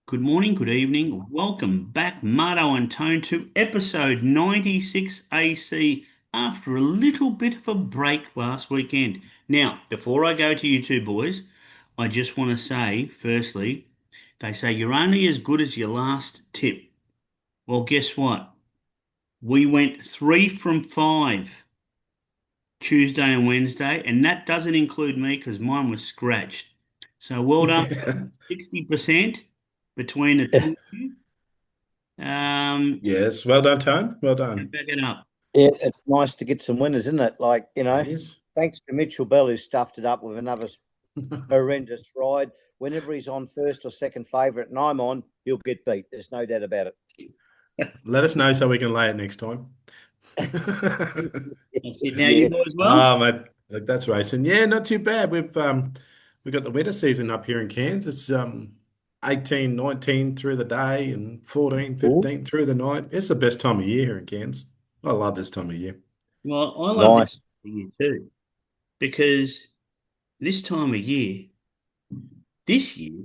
Good morning, good evening. Welcome back, Marto and Tone, to episode 96 AC after a little bit of a break last weekend. Now, before I go to you two boys, I just want to say, firstly, they say you're only as good as your last tip. Well, guess what? We went 3 from 5 Tuesday and Wednesday, and that doesn't include me because mine was scratched. So well done, 60% between the two of you. Um, Yes, well done, Tone. Well done. back it up. Yeah, it's nice to get some winners, isn't it? It is. Thanks to Mitchell Bell, who stuffed it up with another horrendous ride. Whenever he's on first or second favourite and I'm on, he'll get beat. There's no doubt about Let us know so we can lay it next time. That's it. Now you it. boys well? Oh, mate, look, that's racing. Yeah, not too bad. We've got the winter season up here in Cairns. It's 18, 19 through the day and 14, Yeah. 15 through the night. It's the best time of year here in Cairns. I love this time of year. Well, I love this Nice. for you too because this time of year, this year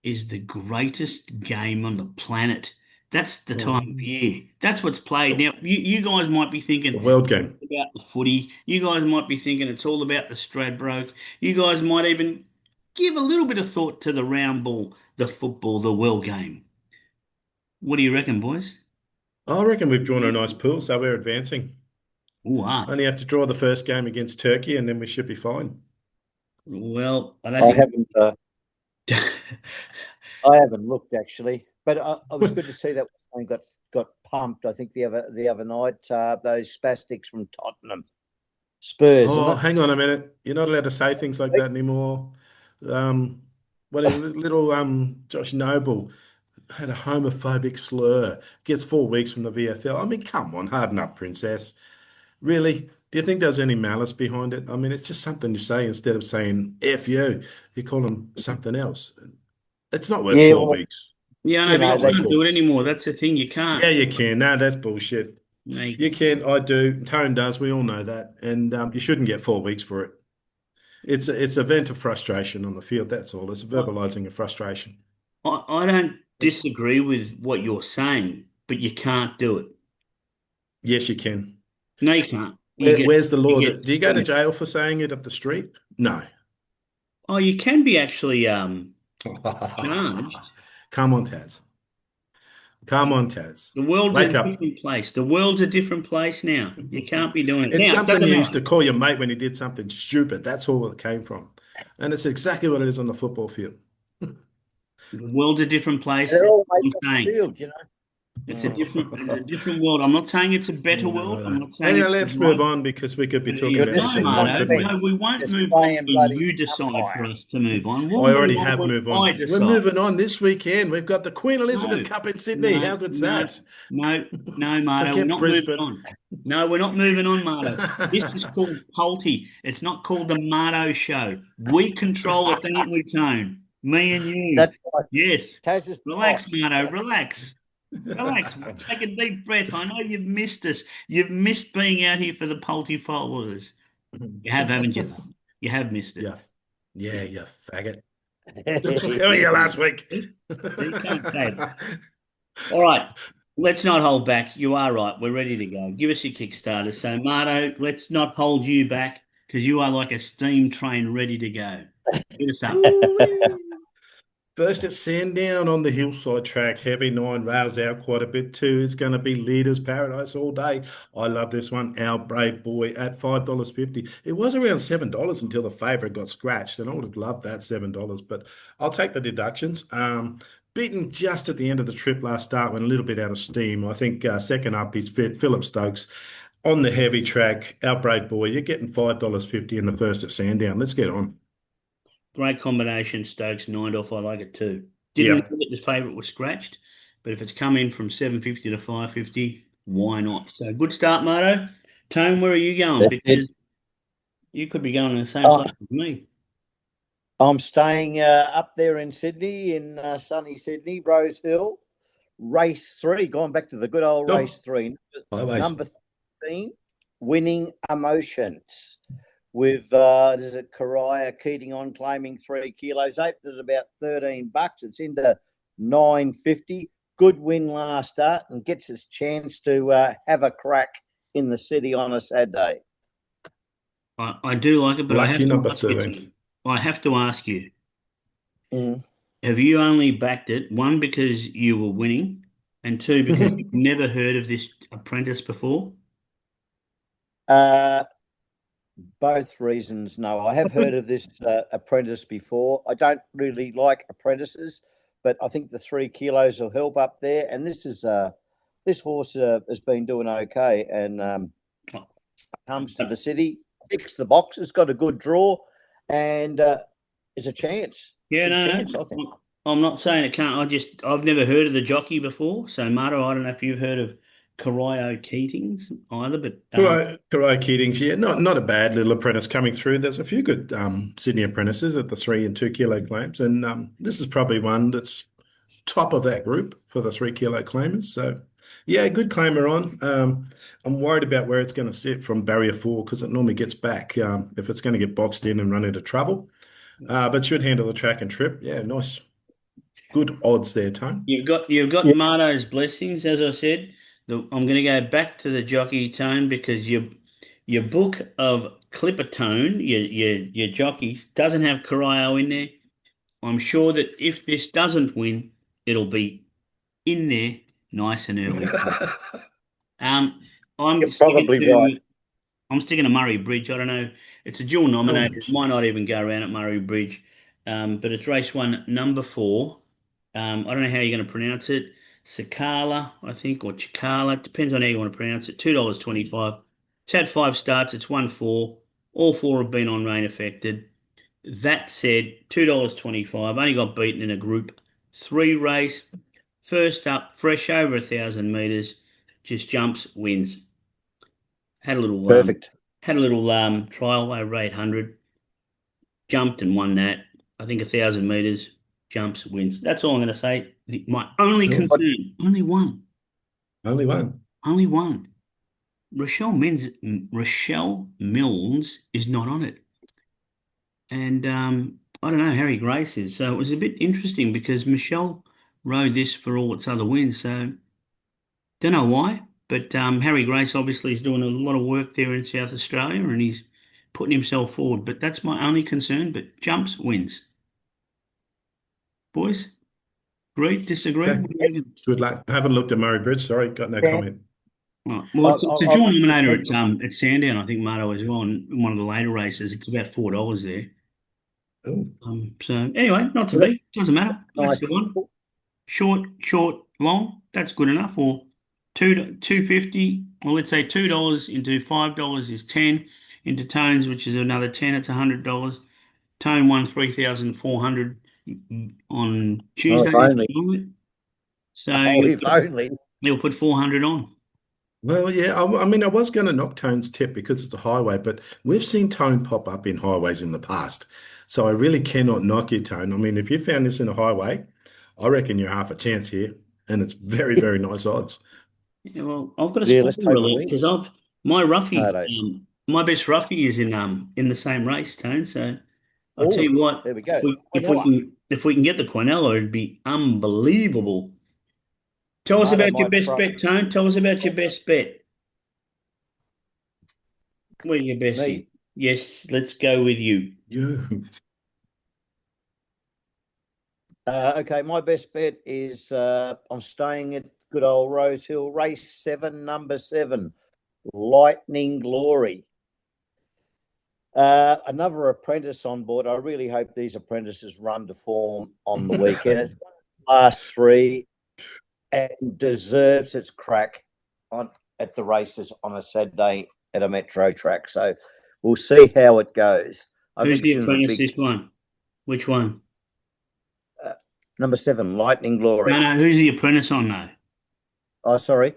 is the greatest game on the planet. That's the time of Mm. year. That's what's played. Now, you guys might be thinking The world game. about the footy. You guys might be thinking it's all about the Stradbroke. You guys might even give a little bit of thought to the round ball, the football, the world game. What do you reckon, boys? I reckon we've drawn a nice pool, so we're advancing. Ooh, Only have to draw the first game against Turkey, and then we should be fine. well, I don't I think. haven't. I haven't looked actually, but I was good to see that one got pumped. I think the other night. Those spastics from Tottenham, Spurs, isn't Oh, it? hang on a minute. You're not allowed to say things like that anymore. Um, what a little Josh Noble had a homophobic slur. Gets 4 weeks from the VFL. I mean, come on, harden up, princess. Really? Do you think there's any malice behind it? I mean, it's just something you say instead of saying F you. You call them something else. It's not worth Yeah. four Well, weeks. Yeah, I know, you but It's know you not they worth can't four do it weeks. anymore. That's the thing. You Yeah, can't. you can. No, that's bullshit. No, you You can't. can. I do. Tone does. We all know that. And you shouldn't get 4 weeks for it. It's a vent of frustration on the field. That's all. It's I, verbalizing a frustration. I don't disagree with what you're saying, but you can't do it. Yes, you can. No, you can't. Where's the law? You get Do you go to suspended. jail for saying it up the street? No. Oh, you can be actually charged. Come on, Taz. Come on, Taz. The world's a Wake up. different place. The world's a different place now. You can't be doing it. It's Now, it something doesn't you used matter. to call your mate when he did something stupid. That's all it came from. And it's exactly what it is on the football field. The world's a different place. they're That's all what mates I'm on the saying. field, It's a different world. I'm not saying it's a better world. I'm No. not saying Anyway, it's the let's move right. on because we could be But talking You're about no, this all night, Marto, couldn't disappointed. we? no, we won't Just move on playing when bloody you decide for umpire. us to move on. I We'll move already on have when moved I on. We're decide. moving on this weekend. We've got the Queen Elizabeth No, Cup in Sydney. no, How good's no, that? no, Marto. We're Forget not moving Brisbane. on. No, we're not moving on, Marto. This is called PALTI. It's not called the Marto Show. We control it, don't we, Tone? Me and you. That's right. Yes. Taz is the Relax, boss. Marto. Relax. Relax. Take a deep breath. I know you've missed us. You've missed being out here for the PALTI followers. You have, haven't you? You have missed it. Yeah, yeah, you faggot. Who were you last week? See? See, can't say it. All right. Let's not hold back. You are right. We're ready to go. Give us your Kickstarter. So, Marto, let's not hold you back because you are like a steam train ready to go. Get us up. Woo-wee. First at Sandown on the hillside track. Heavy nine rails out quite a bit too. It's going to be Leaders Paradise all day. I love this one. Our Brave Boy at $5.50. It was around $7 until the favourite got scratched, and I would have loved that $7, but I'll take the deductions. Beaten just at the end of the trip last start, went a little bit out of steam. I think second up is fit. Philip Stokes on the heavy track. Our Brave Boy. You're getting $5.50 in the first at Sandown. Let's get on. Great combination, Stokes, 9 off. I like it too. Didn't know Yep. that the favourite was scratched, but if it's come in from 750 to 550, why not? So good start, Marto. Tone, where are you going? That's it. Because you could be going to the same Oh, place as me. I'm staying up there in Sydney, in sunny Sydney, Rose Hill. Race three, going back to the good old race Oh, three. always. Number 13, Winning Emotions. With there's a Karaya Keating on claiming 3 kilos, opened at about $13. It's into 950. Good win last start and gets its chance to have a crack in the city on a Saturday. I do like it, but I Lucky have to number ask you, 13. I have to ask you, Mm. have you only backed it, one, because you were winning, and two, because you've never heard of this apprentice before? uh, Both reasons, no. I have heard of this apprentice before. I don't really like apprentices, but I think the 3 kilos will help up there. And this horse has been doing okay and comes to the city, ticks the boxes, got a good draw, and is a chance, Yeah, big no, chance, I think. I'm not saying it can't. I've never heard of the jockey before. So, Marto, I don't know if you've heard of Corio Keatings either, but Karai Keatings, yeah, not a bad little apprentice coming through. There's a few good Sydney apprentices at the 3 and 2 kilo claims, and this is probably one that's top of that group for the 3 kilo claimers. So, yeah, good claimer on. I'm worried about where it's going to sit from barrier 4 because it normally gets back if it's going to get boxed in and run into trouble. But should handle the track and trip. Yeah, nice, good odds there, Tone. you've got Yeah, Marto's blessings, as I said. I'm going to go back to the jockey tone because your book of Clipper Tone, your jockeys, doesn't have Corio in there. I'm sure that if this doesn't win, it'll be in there nice and early. Um, I'm you're sticking probably right. to I'm sticking to Murray Bridge. I don't know. It's a dual Oh, nominated. It might not even go around at Murray Bridge, but it's race one, number four. I don't know how you're going to pronounce it. Sakala, I think, or Chikala. It depends on how you want to pronounce it. $2.25. It's had 5 starts. It's won four. All four have been on rain affected. That said, $2.25. Only got beaten in a Group 3 race. First up, fresh over 1,000 meters. Just jumps, wins. Had a little Perfect. trial over 800, jumped and won that. I think 1,000 meters, jumps, wins. That's all I'm going to say. My only cool. concern, Only one. only one. Rochelle Milnes is not on it, and I don't know. Harry Grace is. So it was a bit interesting because Michelle rode this for all its other wins. So don't know why, but Harry Grace obviously is doing a lot of work there in South Australia, and he's putting himself forward. But that's my only concern. But jumps, wins. Boys, agree, disagree? Okay. What do you reckon? Good luck. Haven't looked at Murray Bridge. Sorry, got no Yeah. comment. Right. Well, I, it's a I, dual I just nominator read at Sandown, I think, Marto, as well, in one of the later races. It's about $4 there. Oh. So anyway, not to the be, doesn't matter. That's nice. the one. Short, long. That's good enough. Or 250. Well, let's say $2 into $5 is 10. Into tones, which is another 10. It's $100. Tone won 3,400 on Oh, Tuesday. if only. So Oh, if only. you'll put 400 on. Well, yeah, I mean, I was going to knock Tone's tip because it's a highway, but we've seen Tone pop up in highways in the past. So I really cannot knock you, Tone. I mean, if you found this in a highway, I reckon you're half a chance here. And it's very, very nice odds. Yeah, well, I've got a Yeah, let's spoiler take a alert win. because my roughie, Righto. my best roughie is in the same race, Tone. So I'll tell Oh, you what, there we if go. we if we Quinella. can if we can get the Quinella, it'd be unbelievable. Tell us Marto about your might best throw bet, Tone. Tell us about your best bet. Where's your bestie? me. Yes, let's go with you. Yeah. Okay, my best bet is I'm staying at good old Rose Hill, race 7, number 7, Lightning Glory. Another apprentice on board. I really hope these apprentices run to form on the weekend. It's last 3 and deserves its crack on at the races on a Saturday at a metro track. So we'll see how it goes. I Who's the mentioned the apprentice? big This one? Which one? number 7, Lightning Glory. No, who's the apprentice on though? Oh, sorry.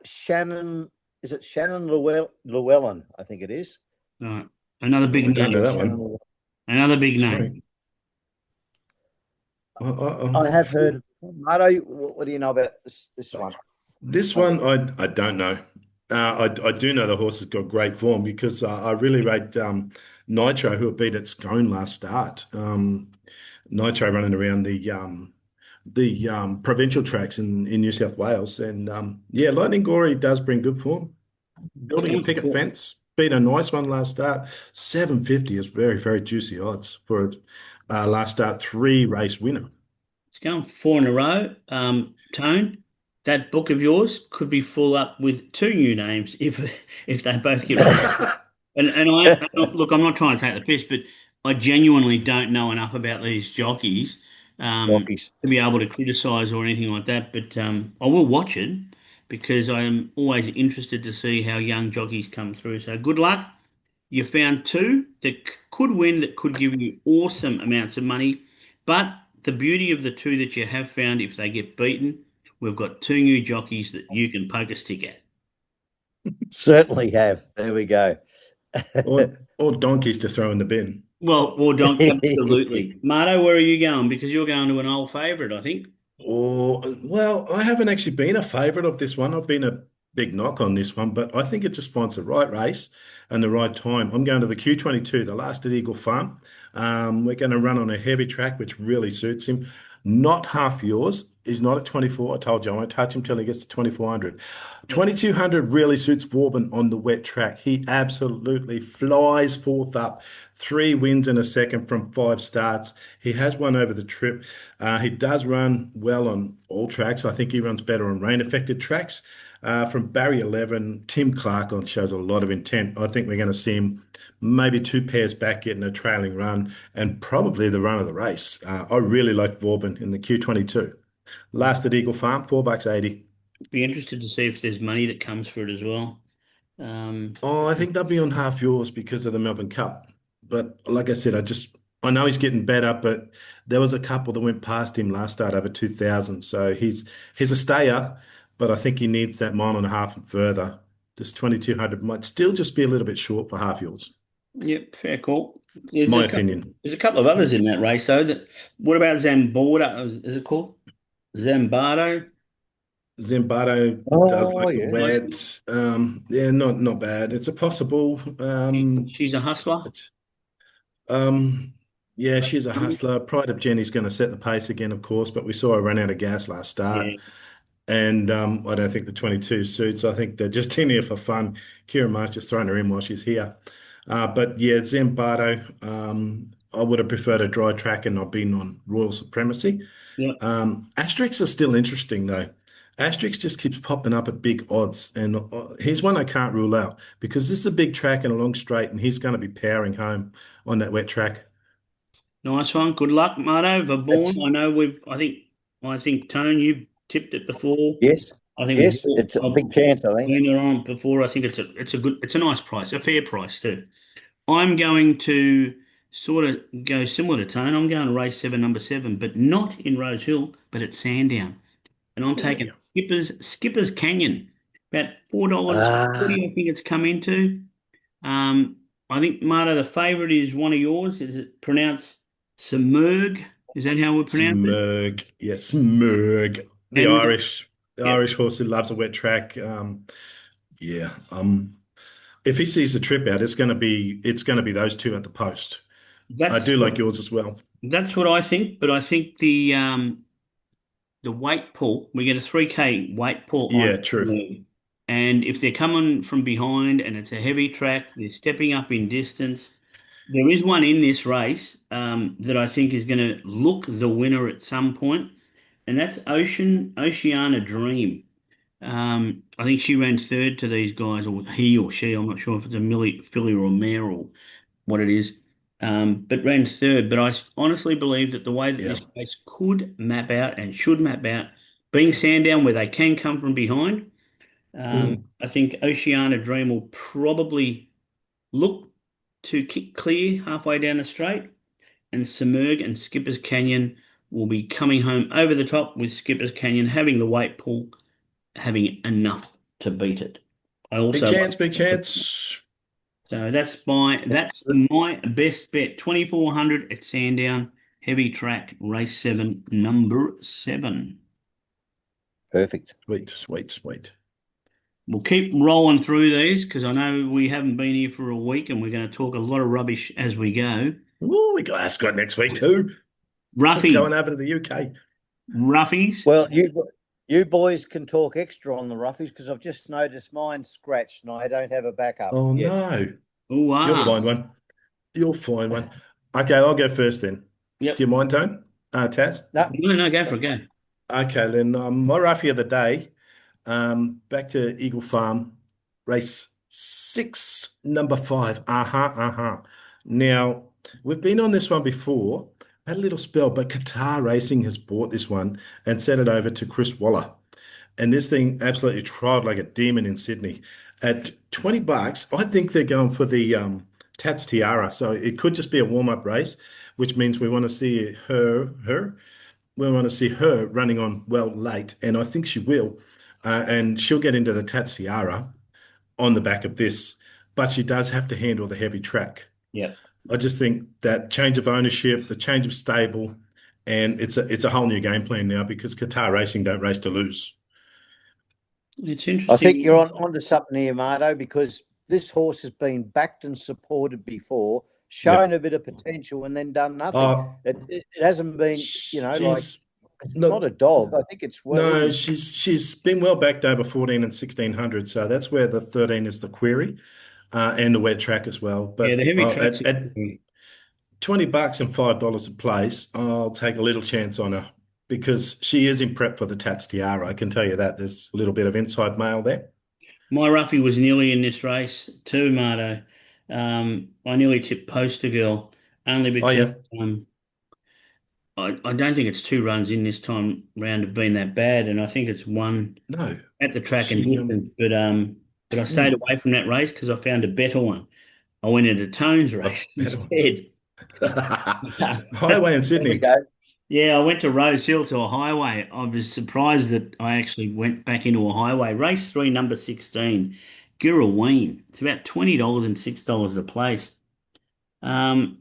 Shannon, is it Shannon Llewellyn? I think it is. Right, another Oh, big I don't know name. that Shannon one. Llewellyn. Another big Sorry. name. I have heard. Marto, what do you know about this one? This one, I don't know. I do know the horse has got great form because I really rate Nitro, who beat at Scone last start. Nitro running around the provincial tracks in New South Wales. And yeah, Lightning Glory does bring good form. Building a Going picket for, fence, beat a nice one last start. 750 is very, very juicy odds for a last start three race winner. it's going 4 in a row. Tone, that book of yours could be full up with two new names if they both get right. Look, I'm not trying to take the piss, but I genuinely don't know enough about these jockeys Jockeys. to be able to criticise or anything like that. But I will watch it because I am always interested to see how young jockeys come through. So good luck. You found two that could win, that could give you awesome amounts of money. But the beauty of the two that you have found, if they get beaten, we've got two new jockeys that you can poke a stick at. Certainly have. There we go. Or donkeys to throw in the bin. Well, don't absolutely. Marto, where are you going? Because you're going to an old favourite, I think. Or, well, I haven't actually been a favourite of this one. I've been a big knock on this one, but I think it just finds the right race and the right time. I'm going to the Q22, the last at Eagle Farm. We're going to run on a heavy track, which really suits him. Not half yours. He's not at 24. I told you I won't touch him till he gets to 2400. Yep. 2200 really suits Vauban on the wet track. He absolutely flies fourth up. Three wins in a second from five starts. He has won over the trip. He does run well on all tracks. I think he runs better on rain-affected tracks. From Barry 11, Tim Clark on shows a lot of intent. I think we're going to see him maybe two pairs back getting a trailing run and probably the run of the race. I really like Vauban in the Q22. Last at Eagle Farm, $4.80. Be interested to see if there's money that comes for it as well. Um, Oh, I think they'll be on half yours because of the Melbourne Cup. But like I said, I know he's getting better, but there was a couple that went past him last start over 2000. So he's a stayer, but I think he needs that mile and a half and further. This 2200 might still just be a little bit short for half yours, yep, fair call. There's my a couple. opinion. There's a couple of others in that race though. What about Zamborda? Is it called Zambardo? Zimbardo does Oh, like the yeah. wet. Yeah, not bad. It's a possible. She's a hustler. It's Um, yeah, she's a hustler. Pride of Jenny's going to set the pace again, of course, but we saw her run out of gas last start. Yeah, And I don't think the 22 suits. I think they're just in here for fun. Kira Mar's just throwing her in while she's here. But yeah, Zambardo, I would have preferred a dry track and not been on Royal Supremacy. yeah. Asterix is still interesting, though. Asterix just keeps popping up at big odds, and he's one I can't rule out because this is a big track and a long straight, and he's going to be powering home on that wet track. Nice one. Good luck, Marto. Vaughan. It's I know we've. I think Tone, you've tipped it before. yes, I think yes. It's a big chance, I think. I've been on before. I think it's a nice price, a fair price too. I'm going to sort of go similar to Tone. I'm going to race seven, number seven, but not in Rose Hill, but at Sandown. And I'm Yeah, taking yeah. Skipper's Canyon, about $4 Ah, 40. I think it's come into. Um, I think Marta, the favourite is one of yours. Is it pronounced Simurg? Is that how we pronounce it? Smurg, yeah, Smurg. The And Irish, the yeah, Irish horse who loves a wet track. Yeah. If he sees the trip out, it's gonna be those two at the post. I that's do like yours as well. that's what I think. But I think the weight pull, we get a 3K weight pull on Yeah, true. Simurg. And if they're coming from behind and it's a heavy track, they're stepping up in distance. There is one in this race that I think is going to look the winner at some point, and that's Oceana Dream. I think she ran third to these guys, or he or she. I'm not sure if it's a filly or a mare or what it is, but ran third. But I honestly believe that the way that Yeah. this race could map out and should map out, being Sandown where they can come from behind, Mm. I think Oceana Dream will probably look to kick clear halfway down the straight, and Simurg and Skipper's Canyon will be coming home over the top with Skipper's Canyon having the weight pull, having enough to beat it. I Big also chance, big like chance. so that's my best bet. 2400 at Sandown, heavy track, race seven, number seven. perfect. Sweet, sweet, sweet. We'll keep rolling through these because I know we haven't been here for a week and we're going to talk a lot of rubbish as we go. Ooh, we got Ascot next week too. Ruffy, Going over to the UK. Roughies. Well, you boys can talk extra on the roughies because I've just noticed mine scratched and I don't have a backup Oh yet. no. Oh, You'll ah. find one. You'll find one. Okay, I'll go first then. Do Yep. you mind, Tone? Taz? No, No, no, go for that's it. fine. Go. Okay, then my roughie of the day, back to Eagle Farm, race six, number five. Now, we've been on this one before, had a little spell, but Qatar Racing has bought this one and sent it over to Chris Waller. And this thing absolutely tried like a demon in Sydney. At 20 bucks, I think they're going for the Tats Tiara. So it could just be a warm-up race, which means we want to see her. We want to see her running on well late, and I think she will. And she'll get into the Tats Tiara on the back of this, but she does have to handle the heavy track. Yep. I just think that change of ownership, the change of stable, and it's a whole new game plan now because Qatar Racing don't race to lose. It's I think you're interesting. onto something here, Marto, because this horse has been backed and supported before, shown Yep. a bit of potential, and then done nothing. Uh, It hasn't been, like she's it's not a look, dog. I think it's well no, in. she's been well backed over 14 and 1600, so that's where the 13 is the query, and the wet track as well. Yeah, the But heavy tracks. at 20 bucks and $5 a place, I'll take a little chance on her because she is in prep for the Tats Tiara. I can tell you that there's a little bit of inside mail there. My roughie was nearly in this race too, Marto. I nearly tipped Poster Girl only Oh because yeah, I don't think it's two runs in this time round have been that bad, and I think it's one no, at the track and she distance. But I stayed mm, away from that race because I found a better one. I went into Tone's a race better one. instead. Highway in There we Sydney. go. Yeah, I went to Rose Hill to a highway. I was surprised that I actually went back into a highway. Race three, number 16, Girraween. It's about $20 and $6 a place. Um,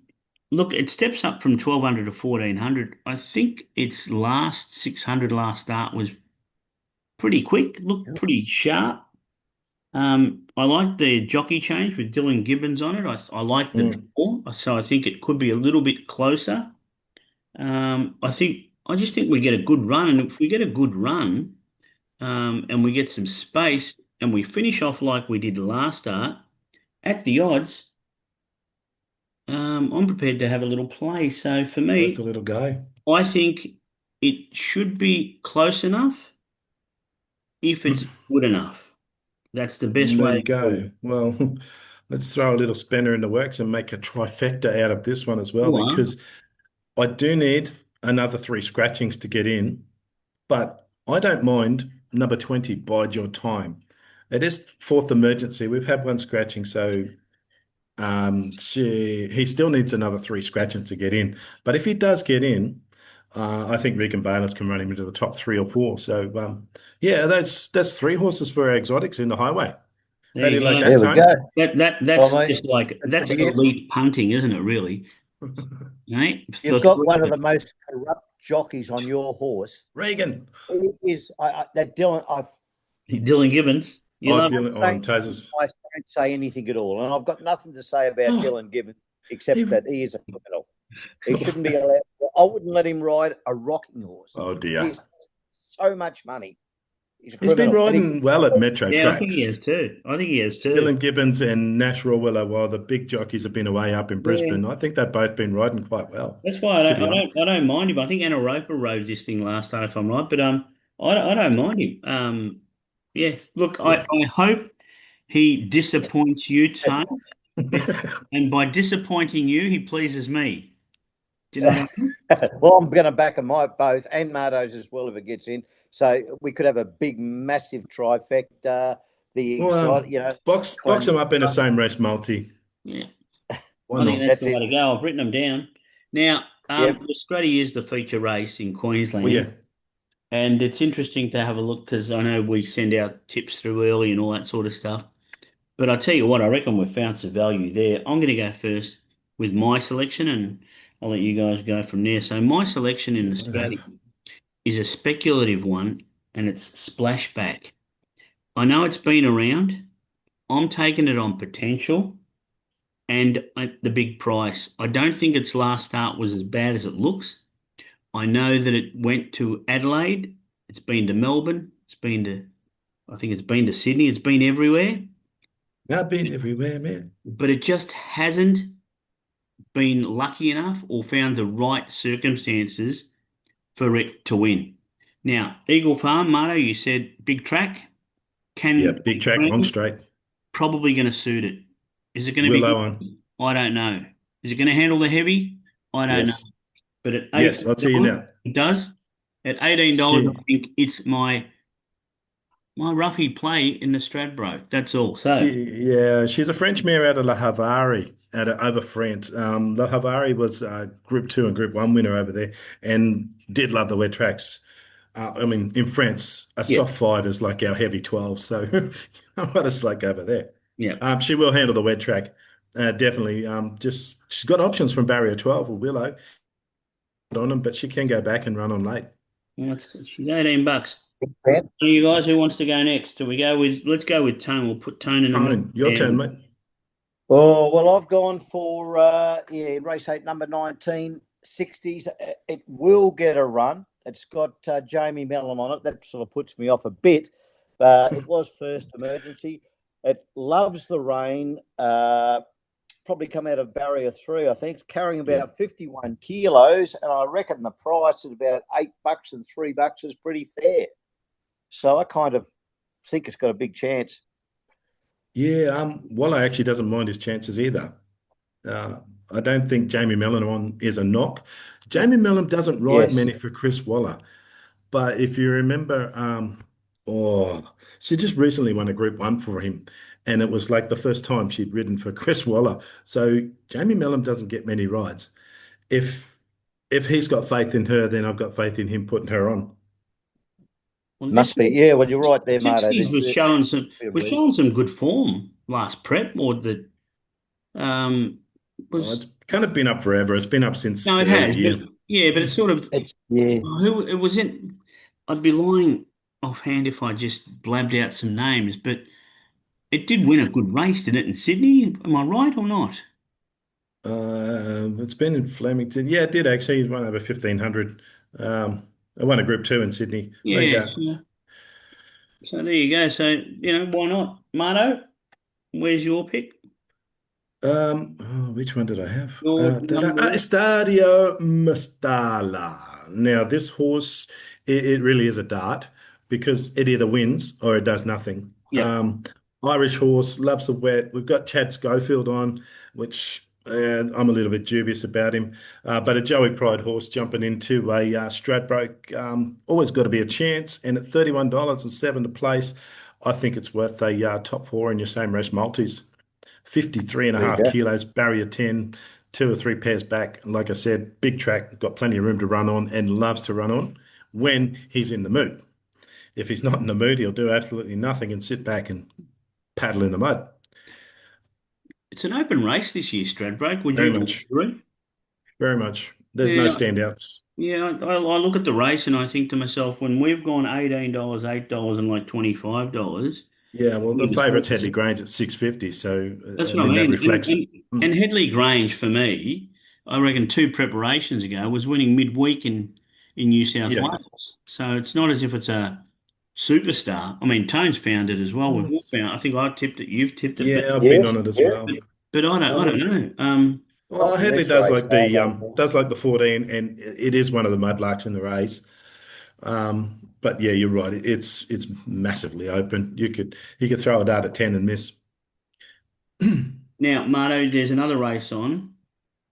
Look, it steps up from 1200 to 1400. I think its last 600 last start was pretty quick, looked pretty sharp. I like the jockey change with Dylan Gibbons on it. I like the Mm, draw, so I think it could be a little bit closer. I just think we get a good run, and if we get a good run, and we get some space, and we finish off like we did last start at the odds, I'm prepared to have a little play. So for worth me, a little go. I think it should be close enough if it's good enough. That's the best There way you to put it. go. Well, let's throw a little spanner in the works and make a trifecta out of this one as well, You are. because I do need another three scratchings to get in, but I don't mind number 20, bide your time. It is fourth emergency. We've had one scratching, so he still needs another three scratchings to get in. But if he does get in, I think Regan Bayless can run him into the top three or four. So yeah, that's three horses for our exotics in the highway. There How do you you like go. that, There we go. Tone? Well, That's mate, just like good to that's hear. elite punting, isn't it? Really, right? For You've got three, one of the most corrupt jockeys on your horse. Regan. He is that Dylan. Dylan Gibbons. You Oh, love Dylan, oh, Don't, and Taz's. I don't say anything at all, and I've got nothing to say about Oh, Dylan Gibbons he, except that he is a criminal. He shouldn't be allowed. I wouldn't let him ride a rocking horse. oh dear. He's so much money. He's a He's been criminal, and he. riding well at Metro Yeah, I think he tracks. has too. I think he has too. Dylan Gibbons and Nash Rawiller, while the big jockeys have been away up in Yeah, Brisbane, I think they've both been riding quite well, that's why to be honest. I don't mind him. I think Anna Roper rode this thing last time, if I'm right. But I don't mind him. Yeah. Look, Yeah. I hope he disappoints you, Tone, and by disappointing you, he pleases me. Do you know what I mean? Well, I'm going to back him up both and Mardo's as well if it gets in. So we could have a big, massive trifecta. The exciting, Well, box between them up in the same race multi. Yeah. Why I think not? that's that's the way it. to go. I've written them down. Now, Yep. the Australia is the feature race in Well, Queensland, yeah, and it's interesting to have a look because I know we send out tips through early and all that sort of stuff. But I tell you what, I reckon we've found some value there. I'm going to go first with my selection, and I'll let you guys go from there. So my selection in you won't Australia have. is a speculative one, and it's Splashback. I know it's been around. I'm taking it on potential and the big price. I don't think its last start was as bad as it looks. I know that it went to Adelaide. It's been to Melbourne. I think it's been to Sydney. It's been everywhere, I've been everywhere, man. but it just hasn't been lucky enough or found the right circumstances for it to win. Now, Eagle Farm, Marto, you said big track, Yeah, can big be track on green, straight. probably going to suit it. Is it going to be Willow on. good? I don't know. Is it going to handle the heavy? I don't know. Yes. But at Yes, I'll tell you $18, now. it does. At $18, I She think it's my roughy play in the Stradbroke. That's all. So, yeah, she's a French mare out of La Havare, over France. La Havare was Group 2 and Group 1 winner over there and did love the wet tracks. I mean, in France, a yeah, soft 5 is like our heavy 12, so what it's like over there. yeah. She will handle the wet track, definitely. Just she's got options from barrier 12 or Willow on them, but she can go back and run on late. Well, she's $18. You guys, who wants to go next? Do we go with, let's go with Tone. We'll put Tone in the middle. Tone, your turn, mate. And Oh, well, I've gone for race 8, number 19, 60s. It will get a run. It's got Jamie Mellon on it. That sort of puts me off a bit. It was first emergency. It loves the rain. Probably come out of barrier 3, I think. It's carrying Yeah. about 51 kilos, and I reckon the price at about $8 and $3 is pretty fair. So I kind of think it's got a big chance. Yeah, Waller actually doesn't mind his chances either. Uh, I don't think Jamie Mellon on is a knock. Jamie Mellon doesn't ride Yes. many for Chris Waller, but if you remember, oh, she just recently won a Group 1 for him, and it was like the first time she'd ridden for Chris Waller. So Jamie Mellon doesn't get many rides. If if he's got faith in her, then I've got faith in him putting her on. well, this Must be. Yeah, well, you're right there, Marto. 60s There's was a showing some bit of was reason. showing some good form last prep, or that um Oh, was it's kind of been up forever. It's been up since no, it the early has, but year. yeah, but it's sort of It's yeah. who it was in. I'd be lying offhand if I just blabbed out some names, but it did win a good race, didn't it, in Sydney? Am I right or not? It's been in Flemington. Yeah, it did actually. He's won over 1,500. I won a Group 2 in Sydney. There you Yeah, go. so there you go. So, why not? Marto, where's your pick? Which one did I have? Your number one? Estadio Mustala. Now, this horse, it really is a dart because it either wins or it does nothing. Yep. Irish horse, loves the wet. We've got Chad Schofield on, which I'm a little bit dubious about him. But a Joey Pride horse jumping into a Stradbroke, always got to be a chance. And at $31 and 7 to place, I think it's worth a top 4 in your same race multis. 53 and a There you half go. kilos, barrier 10, 2 or 3 pairs back. Like I said, big track, got plenty of room to run on and loves to run on when he's in the mood. If he's not in the mood, he'll do absolutely nothing and sit back and paddle in the mud. It's an open race this year, Stradbroke. Would Very you much, agree? very much. There's no Yeah, standouts. yeah. I look at the race and I think to myself, when we've gone $18, $8, and like $25, Yeah, well, the these favourite's horses. Headley Grange at 650. So, That's I what I mean, that mean. reflects it. And Mm. Headley Grange for me, I reckon two preparations ago was winning midweek in New South Yeah. Wales. So it's not as if it's a superstar. I mean, Tone's found it as well. We've Mm. all found. I think I tipped it. You've tipped it, Yeah, I've been Yes. on it as Yeah. but, well. but I don't Um, know. well, Not in Headley this race. No, I don't think. does like the 14, and it is one of the mudlarks in the race. But yeah, you're right. It's massively open. You could throw a dart at 10 and miss. Now, Marto, there's another race on,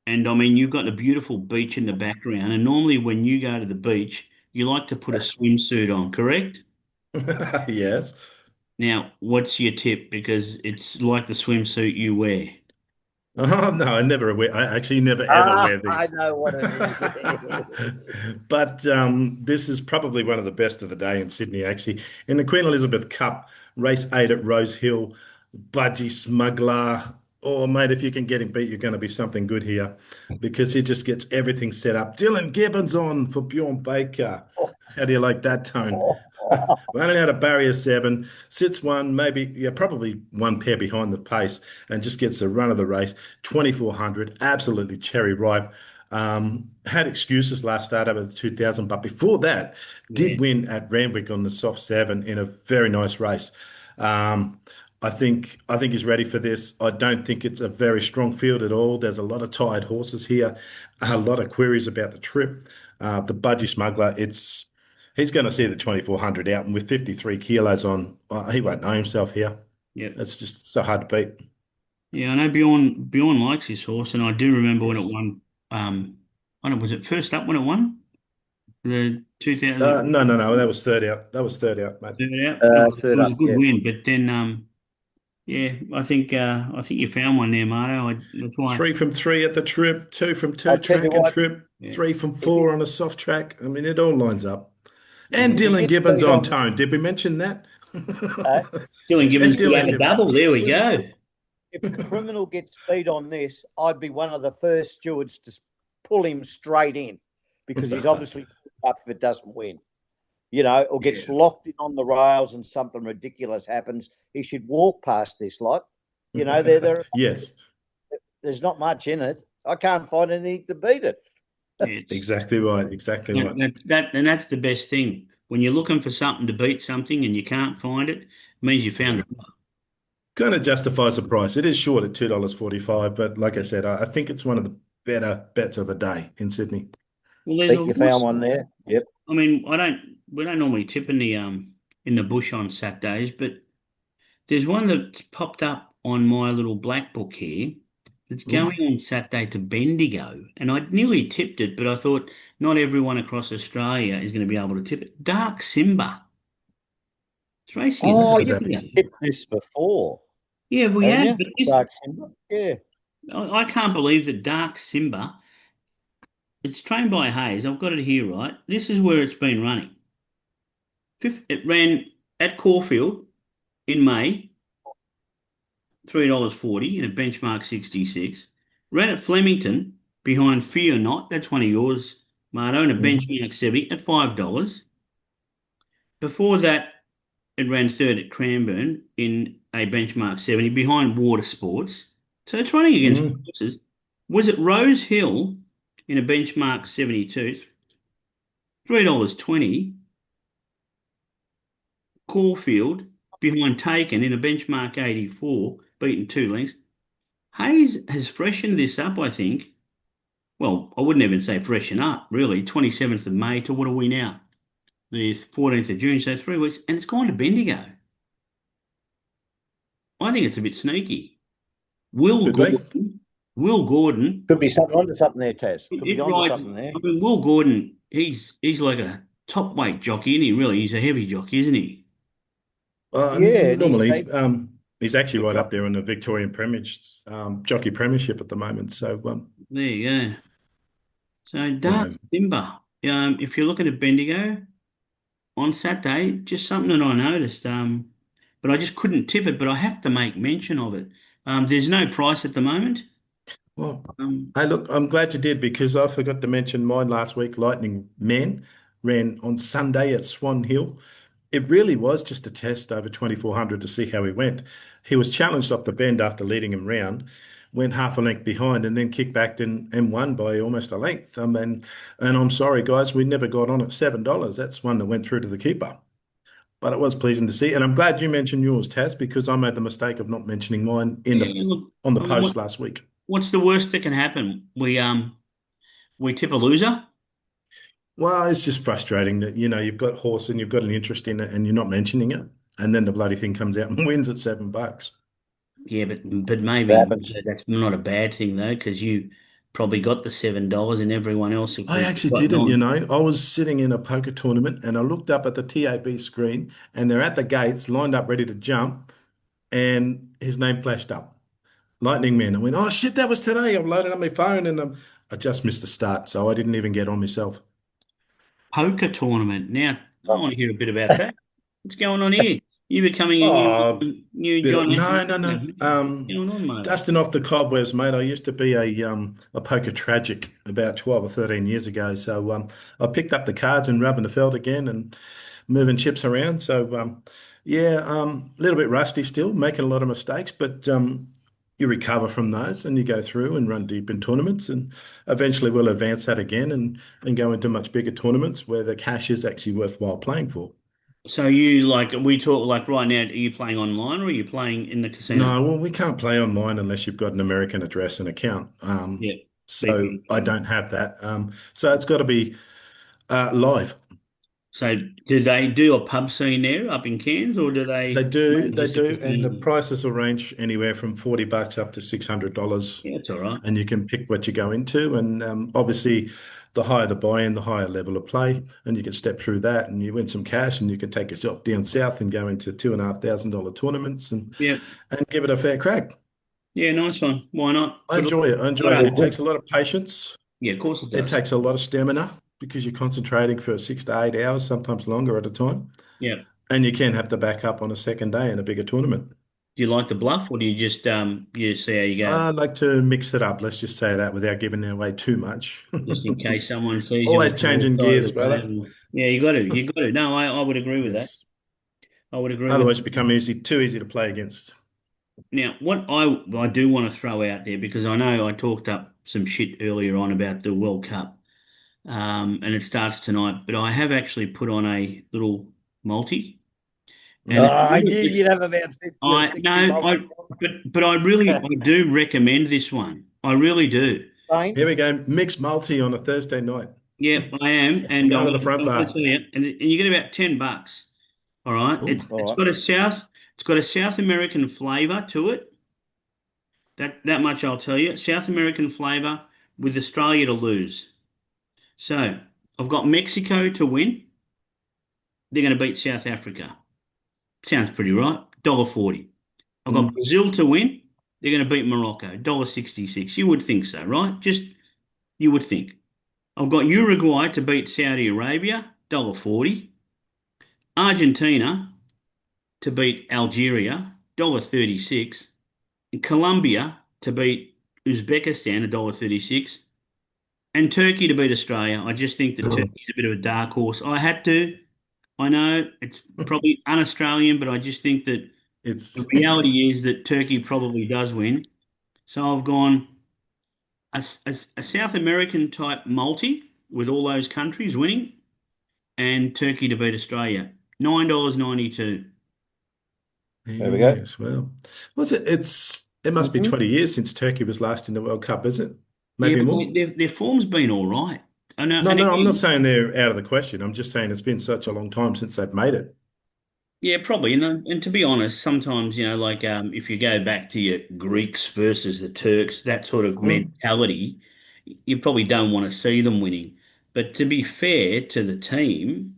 and I mean, you've got a beautiful beach in the background. And normally, when you go to the beach, you like to put a swimsuit on, correct? Yes. Now, what's your tip? Because it's like the swimsuit you wear. Oh no, I never wear. I actually never ever Ah, wear I these. know what it is. But this is probably one of the best of the day in Sydney, actually. In the Queen Elizabeth Cup, race 8 at Rose Hill, Budgie Smuggler. Oh, mate, if you can get him beat, you're going to be something good here because he just gets everything set up. Dylan Gibbons on for Bjorn Baker. How do you like that tone? Running out of barrier 7, sits one, maybe, yeah, probably one pair behind the pace and just gets the run of the race. 2,400, absolutely cherry ripe. Had excuses last start over the 2000, but before that, Yeah. did win at Randwick on the soft seven in a very nice race. Um, I think he's ready for this. I don't think it's a very strong field at all. There's a lot of tired horses here, a lot of queries about the trip. The Budgie Smuggler, he's going to see the 2400 out, and with 53 kilos on, he won't know himself here. Yep. It's just so hard to beat. Yeah, I know Bjorn likes his horse, and I do remember when it Yes. won. I don't know, was it first up when it won the 2000 No, no, no. That was third out. That was third out, mate. third out? Oh, it Third was a up, good yeah. win, but then yeah, I think you found one there, Marto. That's why. 3 from 3 at the trip, 2 from 2 I tell you track and what, trip, Yeah, 3 from 4 on a soft track. I mean, it all lines up. And yeah. he Dylan gets Gibbons beat on on. tone. Did we mention that? Uh, Dylan And Gibbons could Dylan have a Gibbons. double. There we criminal, go. if the criminal gets beat on this, I'd be one of the first stewards to pull him straight in because he's obviously up if it doesn't win, or gets Yeah. locked in on the rails and something ridiculous happens. He should walk past this lot. Yes, There's not much in it. I can't find anything to beat it. Yeah, exactly right. Exactly right. and that's the best thing. When you're looking for something to beat something and you can't find it, it means you found Yeah. it. Kind of justifies the price. It is short at $2.45, but like I said, I think it's one of the better bets of the day in Sydney. Well, there's a Think you found horse. one there? Yep. I mean, we don't normally tip in the bush on Saturdays, but there's one that's popped up on my little black book here. It's Ooh. going on Saturday to Bendigo, and I nearly tipped it, but I thought not everyone across Australia is going to be able to tip it. Dark Simba. It's racing at Oh, Could you've that be? Bendigo. tipped this before, Yeah, we haven't have, you? but this Dark Simba. Yeah. I can't believe that Dark Simba. It's trained by Hayes. I've got it here, right? This is where it's been running. It ran at Caulfield in May, $3.40 in a benchmark 66. Ran at Flemington behind Fear Not. That's one of yours, Marto, in a Mhm. benchmark 70 at $5. Before that, it ran third at Cranbourne in a benchmark 70 behind Water Sports. So it's running against Mhm. horses. Was it Rose Hill in a benchmark 72, $3.20? Caulfield behind Taken in a benchmark 84, beaten 2 lengths. Hayes has freshened this up, I think. Well, I wouldn't even say freshen up, really. 27th of May to what are we now? The 14th of June, so 3 weeks, and it's gone to Bendigo. I think it's a bit sneaky. Will Could be. Gordon, Will Gordon, Could be something onto something there, Taz. Could be it onto rides. something there. I mean, Will Gordon, he's like a top weight jockey, isn't he? Really, he's a heavy jockey, isn't he? Yeah, and Normally, he's actually good right up job. there in the Victorian Premier Jockey Premiership at the moment. So, There you go. So Dark yeah. Timber. If you're looking at Bendigo on Saturday, just something that I noticed. But I just couldn't tip it. But I have to make mention of it. There's no price at the moment. Well, Um, hey, look, I'm glad you did because I forgot to mention mine last week. Lightning Man ran on Sunday at Swan Hill. It really was just a test over 2400 to see how he went. He was challenged off the bend after leading him round, went half a length behind, and then kicked back and won by almost a length. And I'm sorry, guys, we never got on at $7. That's one that went through to the keeper. But it was pleasing to see. And I'm glad you mentioned yours, Taz, because I made the mistake of not mentioning mine in yeah. the Look, on the I mean, post last week. what's the worst that can happen? We tip a loser. Well, it's just frustrating that, you've got horse and you've got an interest in it and you're not mentioning it. And then the bloody thing comes out and wins at $7. Yeah, but It maybe happens. that's not a bad thing though, because you probably got the $7 and everyone else I has actually gotten didn't, on. I was sitting in a poker tournament and I looked up at the TAB screen and they're at the gates lined up ready to jump and his name flashed up. Lightning Man. I went, oh shit, that was today. I'm loading up my phone and I just missed the start, so I didn't even get on myself. Poker tournament. Now, I want to hear a bit about that. What's going on here? You becoming a Oh, new bit of, John no, no, What's no. going on, mate? Dusting off the cobwebs, mate. I used to be a poker tragic about 12 or 13 years ago. So I picked up the cards and rubbing the felt again and moving chips around. So yeah, a little bit rusty still, making a lot of mistakes, but you recover from those and you go through and run deep in tournaments, and eventually we'll advance that again and go into much bigger tournaments where the cash is actually worthwhile playing for. So you like we talk like right now, are you playing online or are you playing in the casino? No, well, we can't play online unless you've got an American address and account. Yeah. So VPN I account. don't have that. So it's got to be live. So do they do a pub scene there up in Cairns or do They they do, mainly they just a do, and the casino? prices will range anywhere from $40 up to $600, Yeah, it's all right. and you can pick what you go into. And obviously, the higher the buy-in, the higher level of play, and you can step through that, and you win some cash, and you can take yourself down south and go into $2,500 tournaments Yeah. and give it a fair crack. Yeah, nice one. Why not? I Good luck. enjoy it. I I enjoy it. don't It know. takes a lot of patience. Yeah, of course it It does. takes a lot of stamina because you're concentrating for 6 to 8 hours, sometimes longer at a time. Yeah. And you can have to back up on a second day in a bigger tournament. Do you like the bluff or do you just you see how you go? I like to mix it up, let's just say that, without giving away too much. Just in case someone sees you Always on the wrong changing side of gears, the brother. table. Yeah, you got to. You got to. No, I would agree with that. Yes. I would agree with Otherwise, you that. become too easy to play against. Now, what I do want to throw out there because I know I talked up some shit earlier on about the World Cup, and it starts tonight. But I have actually put on a little multi, Oh, and I knew you'd have about 50 or I 60 no, multi. but I do recommend this one. I really do. Same. Here we go. Mixed multi on a Thursday night. Yeah, I am, and Going to the front I'm going to bar. tell you, and you get about $10. All right, Ooh. it's All got it's got a South American flavour to it. That much I'll tell you. South American flavour with Australia to lose. So I've got Mexico to win. They're going to beat South Africa. Sounds pretty right. $1.40. I've got Mm. Brazil to win. They're going to beat Morocco. $1.66. You would think so, right? Just you would think. I've got Uruguay to beat Saudi Arabia. $1.40. Argentina to beat Algeria. $1.36. And Colombia to beat Uzbekistan. $1.36. And Turkey to beat Australia. I just think that Turkey's a bit of a dark horse. I had to. I know it's probably un-Australian, but I just think that It's the reality is that Turkey probably does win. So I've gone a South American type multi with all those countries winning and Turkey to beat Australia. $9.92. There we go. yes, well. What's it? It must be Mhm. 20 years since Turkey was last in the World Cup, is it? Yeah, Maybe but more. their form's been all right. I know, No, and no, I'm not again, saying they're out of the question. I'm just saying it's been such a long time since they've made it. yeah, probably. And to be honest, sometimes, like if you go back to your Greeks versus the Turks, that sort of Mm. mentality, you probably don't want to see them winning. But to be fair to the team,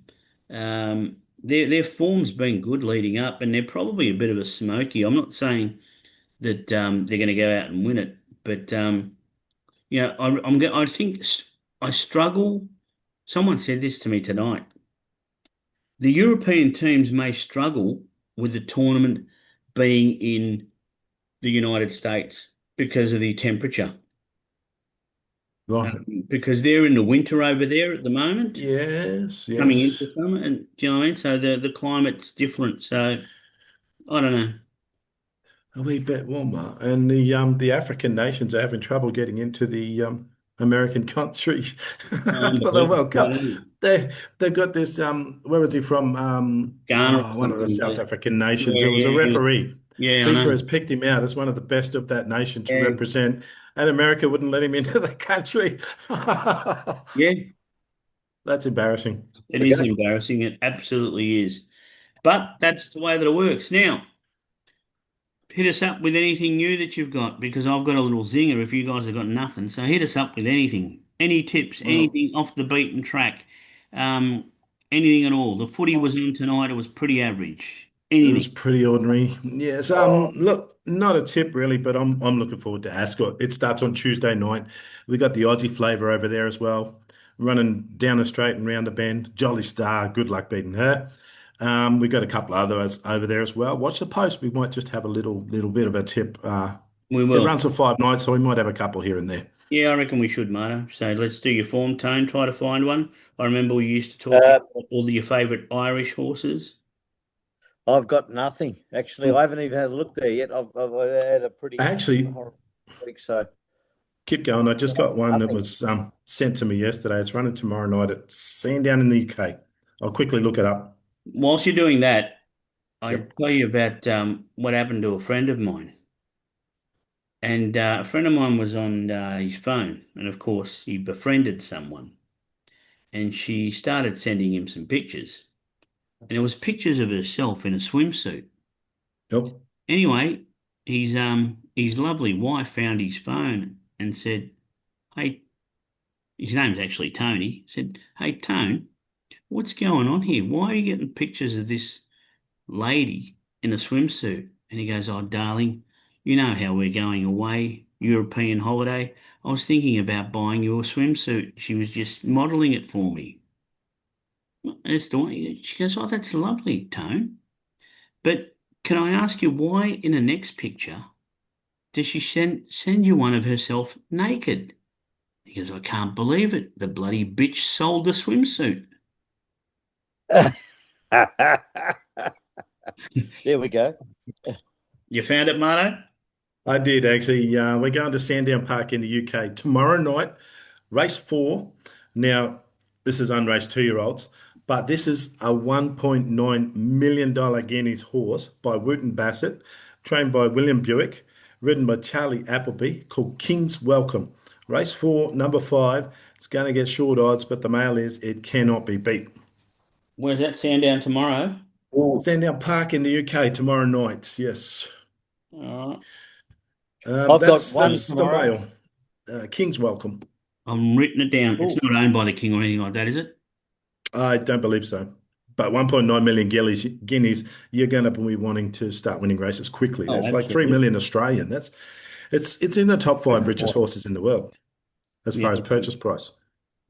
their form's been good leading up, and they're probably a bit of a smoky. I'm not saying that they're going to go out and win it, but I think I struggle. Someone said this to me tonight. The European teams may struggle with the tournament being in the United States because of the temperature, Right. because they're in the winter over there at the moment, Yes, coming into yes. summer, and do you know what I mean? So the climate's different. So I don't know. A wee bit warmer. And the African nations are having trouble getting into the American country for the Unbelievable. World Cup. They've got this where was he from? Ghana or One of the something. South African nations. Yeah, It was a yeah, referee. yeah. I FIFA know. has picked him out as one of the best of that nation to Yeah, represent, and America wouldn't let him into the country. yeah. That's embarrassing. There It we is go. embarrassing. It absolutely is. But that's the way that it works. Now, hit us up with anything new that you've got because I've got a little zinger if you guys have got nothing. So hit us up with anything, any tips, Well, anything off the beaten track, um, anything at all. The footy was on tonight. It was pretty average. it was Anything. pretty ordinary. Yes. Look, not a tip really, but I'm looking forward to Ascot. It starts on Tuesday night. We got the Aussie flavour over there as well, running down the straight and round the bend. Jolly Star. Good luck beating her. We got a couple of others over there as well. Watch the post. We might just have a little bit of a tip. We It will. runs for 5 nights, so we might have a couple here and there. Yeah, I reckon we should, Marto. So let's do your form tone. Try to find one. I remember we used to talk Uh, about all your favourite Irish horses. I've got nothing. Actually, I haven't even had a look there yet. I've had a pretty Actually, horrible week, so keep going. I just got one that nothing. was sent to me yesterday. It's running tomorrow night at Sandown in the UK. I'll quickly look it up. Whilst you're doing that, I Yep. tell you about what happened to a friend of mine. And a friend of mine was on his phone, and of course, he befriended someone, and she started sending him some pictures, and it was pictures of herself in a swimsuit. Yep. Anyway, his lovely wife found his phone and said, "Hey," his name's actually Tony. Said, "Hey, Tone, what's going on here? Why are you getting pictures of this lady in a swimsuit?" And he goes, "Oh, darling, you know how we're going away, European holiday. I was thinking about buying you a swimsuit. She was just modeling it for me." That's the way. She goes, "Oh, that's lovely, Tone. But can I ask you why in the next picture does she send you one of herself naked?" He goes, "I can't believe it. The bloody bitch sold the swimsuit." There we go. You found it, Marto? I did actually. We're going to Sandown Park in the UK tomorrow night, race 4. Now, this is unraced 2-year-olds, but this is a $1.9 million Guineas horse by Wooten Bassett, trained by William Buick, ridden by Charlie Appleby, called King's Welcome. Race 4, number 5. It's going to get short odds, but the mail is it cannot be beat. Where's that Sandown tomorrow? Ooh. Sandown Park in the UK tomorrow night. Yes. All right. I've got one That's the tomorrow. mail. King's Welcome. I'm written it down. It's Cool. not owned by the king or anything like that, is it? I don't believe so. But 1.9 million guineas, you're going to be wanting to start winning races quickly. Oh, That's like 3 absolutely. million Australian. It's in the top 5 richest horses in the world as Yeah, far as purchase price.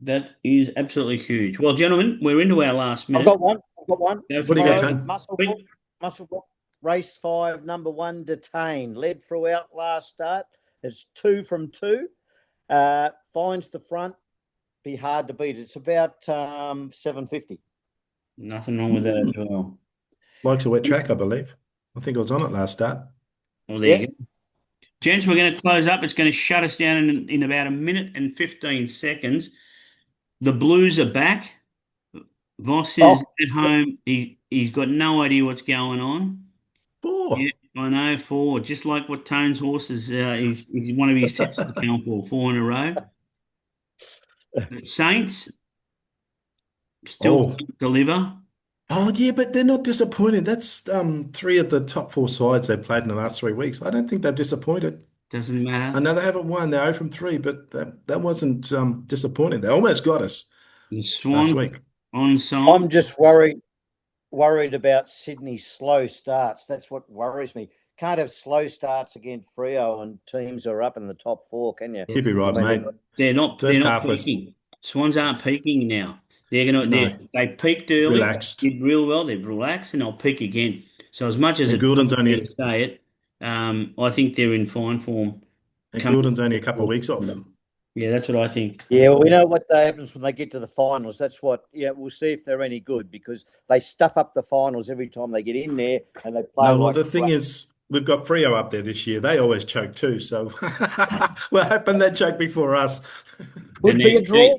that is absolutely huge. Well, gentlemen, we're into our last I've minute. got one. I've got one Go What for do you got, broke. tomorrow. Tone? Muscle Quick. Walk, race 5, number 1, Detained. Led throughout last start. It's 2 from 2. Finds the front. Be hard to beat. It's about 750. Nothing wrong with that as well. Likes a wet track, I believe. I think I was on it last start. Well, there Yeah. you go. Gents, we're going to close up. It's going to shut us down in about a minute and 15 seconds. The Blues are back. Voss is Oh, at home. He's got no idea what's going on. Yeah, 4. I know. Four, just like what Tone's horses. He's one of his tips to count for four in a row. The Saints still Oh. can't deliver. Oh, yeah, but they're not disappointed. That's 3 of the top 4 sides they've played in the last 3 weeks. I don't think they've disappointed. Doesn't I matter. know they haven't won. They're 0 from 3, but that wasn't disappointing. They almost got us The last Swans week. on song. I'm just worried about Sydney's slow starts. That's what worries me. Can't have slow starts against Freo and teams are up in the top 4, can you? You'd be I right, mean, mate. They're not. They're First not half was peaking. Swans aren't peaking now. They're gonna. no, They peaked early. relaxed. Did real well. They've relaxed and they'll peak again. So as much as And it's Goulden's unfair only to say it, I think they're in fine form and coming. Goulden's only a couple of weeks off. Yeah, that's what I think. yeah, well, we know what happens when they get to the finals. That's what, yeah, we'll see if they're any good because they stuff up the finals every time they get in there and they play No, well, like the thing crap. is, we've got Freo up there this year. They always choke too, so we're hoping they choke before us. Could And be a draw.